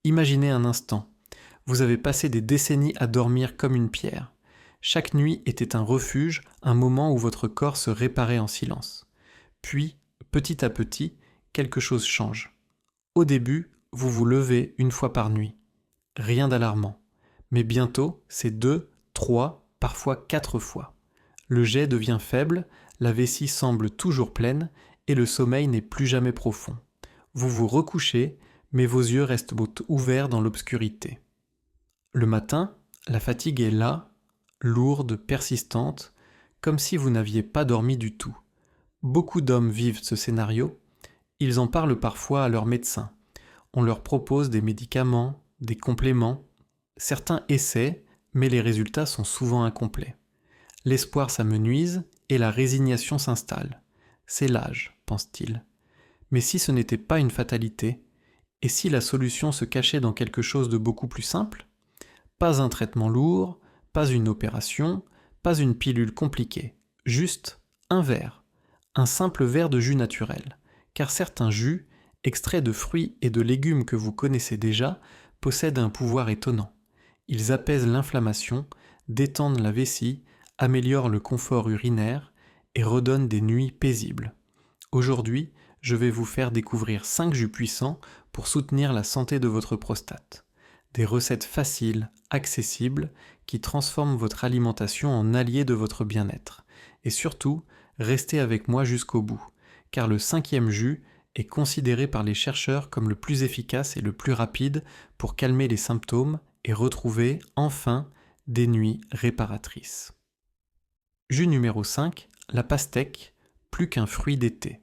Imaginez un instant. Vous avez passé des décennies à dormir comme une pierre. Chaque nuit était un refuge, un moment où votre corps se réparait en silence. Puis, petit à petit, quelque chose change. Au début, vous vous levez une fois par nuit. Rien d'alarmant. Mais bientôt, c'est 2, 3, parfois 4 fois. Le jet devient faible, la vessie semble toujours pleine et le sommeil n'est plus jamais profond. Vous vous recouchez, mais vos yeux restent ouverts dans l'obscurité. Le matin, la fatigue est là, lourde, persistante, comme si vous n'aviez pas dormi du tout. Beaucoup d'hommes vivent ce scénario, ils en parlent parfois à leur médecin. On leur propose des médicaments, des compléments. Certains essaient, mais les résultats sont souvent incomplets. L'espoir s'amenuise et la résignation s'installe. C'est l'âge, pense-t-il. Mais si ce n'était pas une fatalité, et si la solution se cachait dans quelque chose de beaucoup plus simple? Pas un traitement lourd, pas une opération, pas une pilule compliquée, juste un verre, un simple verre de jus naturel, car certains jus, extraits de fruits et de légumes que vous connaissez déjà, possèdent un pouvoir étonnant. Ils apaisent l'inflammation, détendent la vessie, améliorent le confort urinaire et redonnent des nuits paisibles. Aujourd'hui, je vais vous faire découvrir 5 jus puissants pour soutenir la santé de votre prostate. Des recettes faciles, accessibles, qui transforment votre alimentation en allié de votre bien-être. Et surtout, restez avec moi jusqu'au bout, car le 5e jus est considéré par les chercheurs comme le plus efficace et le plus rapide pour calmer les symptômes et retrouver, enfin, des nuits réparatrices. Jus numéro 5, la pastèque, plus qu'un fruit d'été.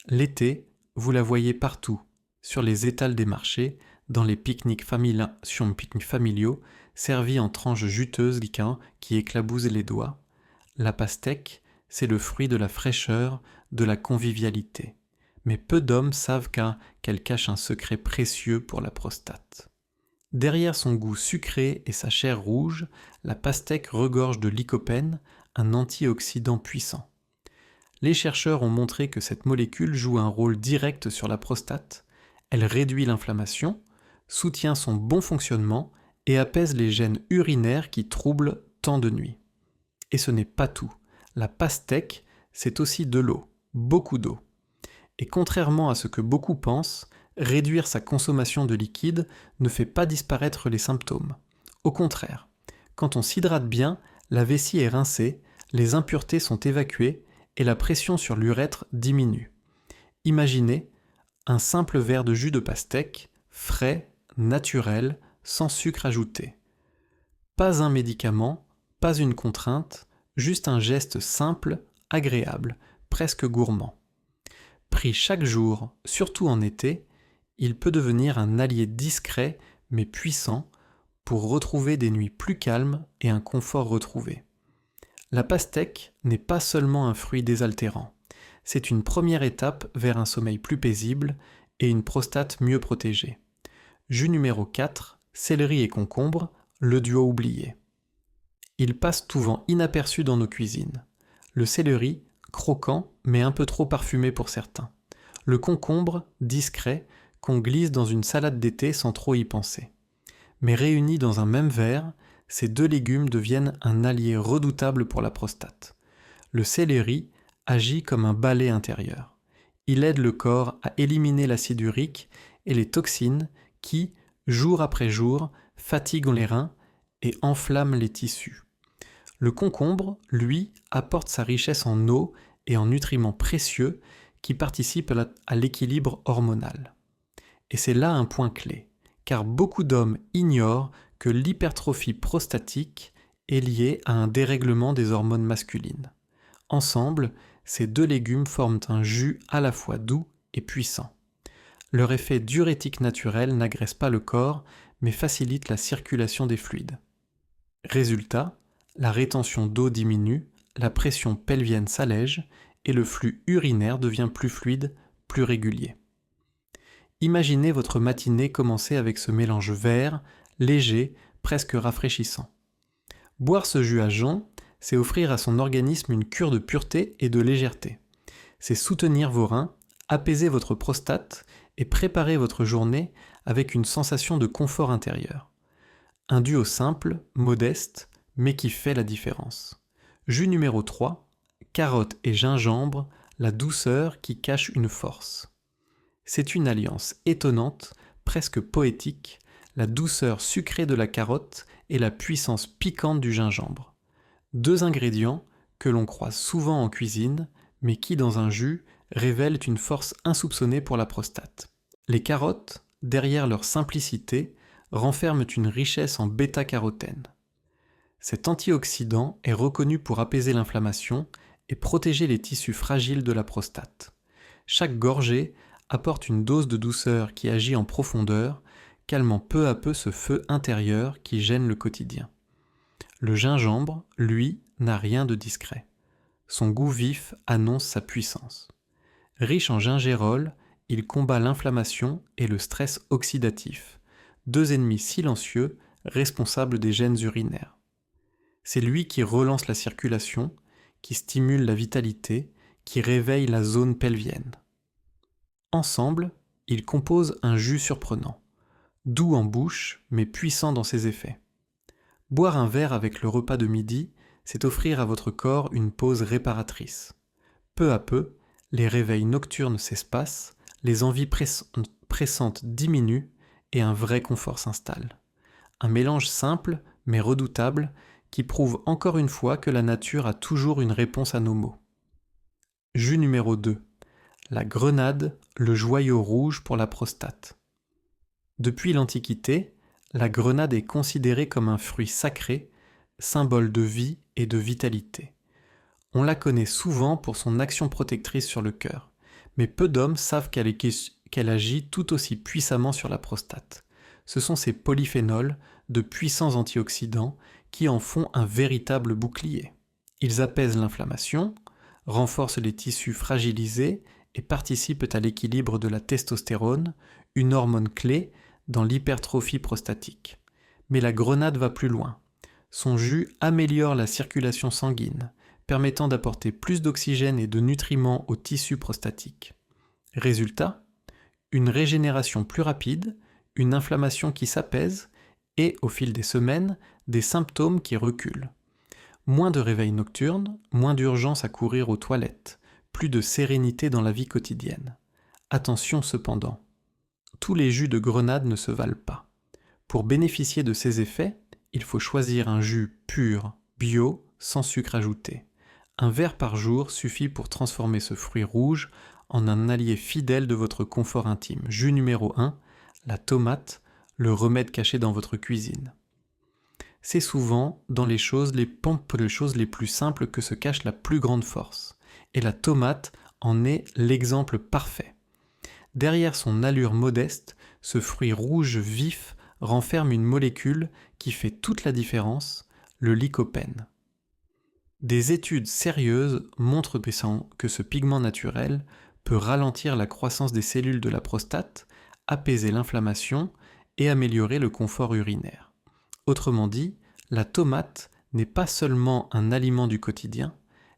L'été, vous la voyez partout, sur les étals des marchés, dans les pique-niques familiaux, servis en tranches juteuses qui éclaboussent les doigts. La pastèque, c'est le fruit de la fraîcheur, de la convivialité. Mais peu d'hommes savent qu'elle cache un secret précieux pour la prostate. Derrière son goût sucré et sa chair rouge, la pastèque regorge de lycopène, un antioxydant puissant. Les chercheurs ont montré que cette molécule joue un rôle direct sur la prostate. Elle réduit l'inflammation, soutient son bon fonctionnement et apaise les gènes urinaires qui troublent tant de nuits. Et ce n'est pas tout. La pastèque, c'est aussi de l'eau, beaucoup d'eau. Et contrairement à ce que beaucoup pensent, réduire sa consommation de liquide ne fait pas disparaître les symptômes. Au contraire, quand on s'hydrate bien, la vessie est rincée, les impuretés sont évacuées et la pression sur l'urètre diminue. Imaginez un simple verre de jus de pastèque, frais, naturel, sans sucre ajouté. Pas un médicament, pas une contrainte, juste un geste simple, agréable, presque gourmand. Pris chaque jour, surtout en été, il peut devenir un allié discret mais puissant pour retrouver des nuits plus calmes et un confort retrouvé. La pastèque n'est pas seulement un fruit désaltérant, c'est une première étape vers un sommeil plus paisible et une prostate mieux protégée. Jus numéro 4, céleri et concombre, le duo oublié. Il passe souvent inaperçu dans nos cuisines. Le céleri, croquant mais un peu trop parfumé pour certains. Le concombre, discret, qu'on glisse dans une salade d'été sans trop y penser. Mais réunis dans un même verre, ces deux légumes deviennent un allié redoutable pour la prostate. Le céleri agit comme un balai intérieur. Il aide le corps à éliminer l'acide urique et les toxines qui, jour après jour, fatiguent les reins et enflamment les tissus. Le concombre, lui, apporte sa richesse en eau et en nutriments précieux qui participent à l'équilibre hormonal. Et c'est là un point clé, car beaucoup d'hommes ignorent que l'hypertrophie prostatique est liée à un dérèglement des hormones masculines. Ensemble, ces deux légumes forment un jus à la fois doux et puissant. Leur effet diurétique naturel n'agresse pas le corps, mais facilite la circulation des fluides. Résultat, la rétention d'eau diminue, la pression pelvienne s'allège et le flux urinaire devient plus fluide, plus régulier. Imaginez votre matinée commencer avec ce mélange vert, léger, presque rafraîchissant. Boire ce jus à jeun, c'est offrir à son organisme une cure de pureté et de légèreté. C'est soutenir vos reins, apaiser votre prostate et préparer votre journée avec une sensation de confort intérieur. Un duo simple, modeste, mais qui fait la différence. Jus numéro 3, carotte et gingembre, la douceur qui cache une force. C'est une alliance étonnante, presque poétique, la douceur sucrée de la carotte et la puissance piquante du gingembre. Deux ingrédients que l'on croise souvent en cuisine, mais qui dans un jus révèlent une force insoupçonnée pour la prostate. Les carottes, derrière leur simplicité, renferment une richesse en bêta-carotène. Cet antioxydant est reconnu pour apaiser l'inflammation et protéger les tissus fragiles de la prostate. Chaque gorgée apporte une dose de douceur qui agit en profondeur, calmant peu à peu ce feu intérieur qui gêne le quotidien. Le gingembre, lui, n'a rien de discret. Son goût vif annonce sa puissance. Riche en gingérol, il combat l'inflammation et le stress oxydatif, deux ennemis silencieux responsables des gènes urinaires. C'est lui qui relance la circulation, qui stimule la vitalité, qui réveille la zone pelvienne. Ensemble, ils composent un jus surprenant, doux en bouche mais puissant dans ses effets. Boire un verre avec le repas de midi, c'est offrir à votre corps une pause réparatrice. Peu à peu, les réveils nocturnes s'espacent, les envies pressantes diminuent et un vrai confort s'installe. Un mélange simple mais redoutable qui prouve encore une fois que la nature a toujours une réponse à nos maux. Jus numéro 2. La grenade, le joyau rouge pour la prostate. Depuis l'Antiquité, la grenade est considérée comme un fruit sacré, symbole de vie et de vitalité. On la connaît souvent pour son action protectrice sur le cœur, mais peu d'hommes savent qu'elle agit tout aussi puissamment sur la prostate. Ce sont ces polyphénols, de puissants antioxydants, qui en font un véritable bouclier. Ils apaisent l'inflammation, renforcent les tissus fragilisés et participent à l'équilibre de la testostérone, une hormone clé dans l'hypertrophie prostatique. Mais la grenade va plus loin. Son jus améliore la circulation sanguine, permettant d'apporter plus d'oxygène et de nutriments au tissu prostatique. Résultat, une régénération plus rapide, une inflammation qui s'apaise et, au fil des semaines, des symptômes qui reculent. Moins de réveils nocturnes, moins d'urgence à courir aux toilettes, plus de sérénité dans la vie quotidienne. Attention cependant, tous les jus de grenade ne se valent pas. Pour bénéficier de ces effets, il faut choisir un jus pur, bio, sans sucre ajouté. Un verre par jour suffit pour transformer ce fruit rouge en un allié fidèle de votre confort intime. Jus numéro 1, la tomate, le remède caché dans votre cuisine. C'est souvent dans les choses les plus simples que se cache la plus grande force. Et la tomate en est l'exemple parfait. Derrière son allure modeste, ce fruit rouge vif renferme une molécule qui fait toute la différence, le lycopène. Des études sérieuses montrent que ce pigment naturel peut ralentir la croissance des cellules de la prostate, apaiser l'inflammation et améliorer le confort urinaire. Autrement dit, la tomate n'est pas seulement un aliment du quotidien,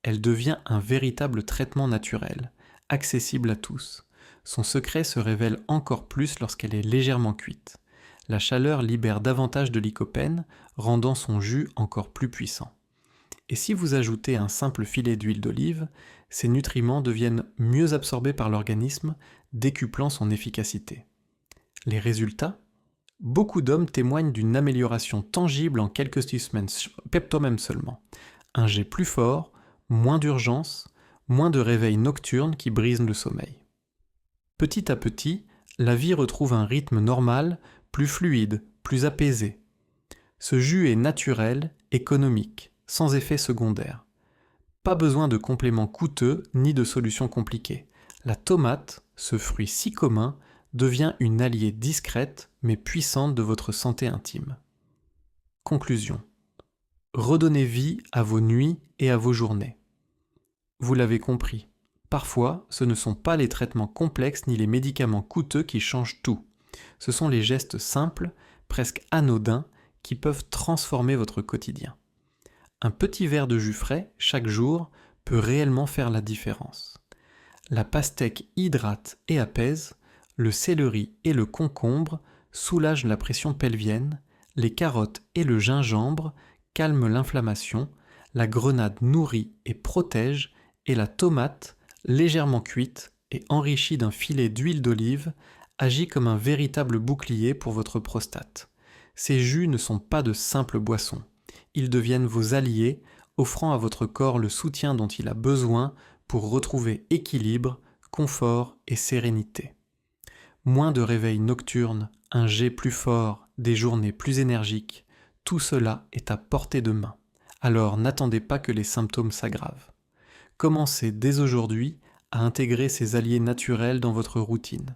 elle devient un véritable traitement naturel, accessible à tous. Son secret se révèle encore plus lorsqu'elle est légèrement cuite. La chaleur libère davantage de lycopène, rendant son jus encore plus puissant. Et si vous ajoutez un simple filet d'huile d'olive, ces nutriments deviennent mieux absorbés par l'organisme, décuplant son efficacité. Les résultats ? Beaucoup d'hommes témoignent d'une amélioration tangible en quelques semaines, même seulement. Un jet plus fort, moins d'urgence, moins de réveils nocturnes qui brisent le sommeil. Petit à petit, la vie retrouve un rythme normal, plus fluide, plus apaisé. Ce jus est naturel, économique, sans effet secondaire. Pas besoin de compléments coûteux ni de solutions compliquées. La tomate, ce fruit si commun, devient une alliée discrète mais puissante de votre santé intime. Conclusion. Redonnez vie à vos nuits et à vos journées. Vous l'avez compris, parfois ce ne sont pas les traitements complexes ni les médicaments coûteux qui changent tout. Ce sont les gestes simples, presque anodins, qui peuvent transformer votre quotidien. Un petit verre de jus frais, chaque jour, peut réellement faire la différence. La pastèque hydrate et apaise, le céleri et le concombre soulagent la pression pelvienne, les carottes et le gingembre calment l'inflammation, la grenade nourrit et protège, et la tomate, légèrement cuite et enrichie d'un filet d'huile d'olive, agit comme un véritable bouclier pour votre prostate. Ces jus ne sont pas de simples boissons. Ils deviennent vos alliés, offrant à votre corps le soutien dont il a besoin pour retrouver équilibre, confort et sérénité. Moins de réveils nocturnes, un jet plus fort, des journées plus énergiques, tout cela est à portée de main. Alors n'attendez pas que les symptômes s'aggravent. Commencez dès aujourd'hui à intégrer ces alliés naturels dans votre routine.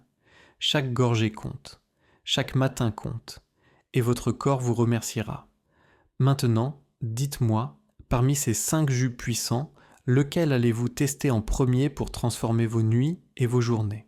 Chaque gorgée compte, chaque matin compte, et votre corps vous remerciera. Maintenant, dites-moi, parmi ces 5 jus puissants, lequel allez-vous tester en premier pour transformer vos nuits et vos journées ?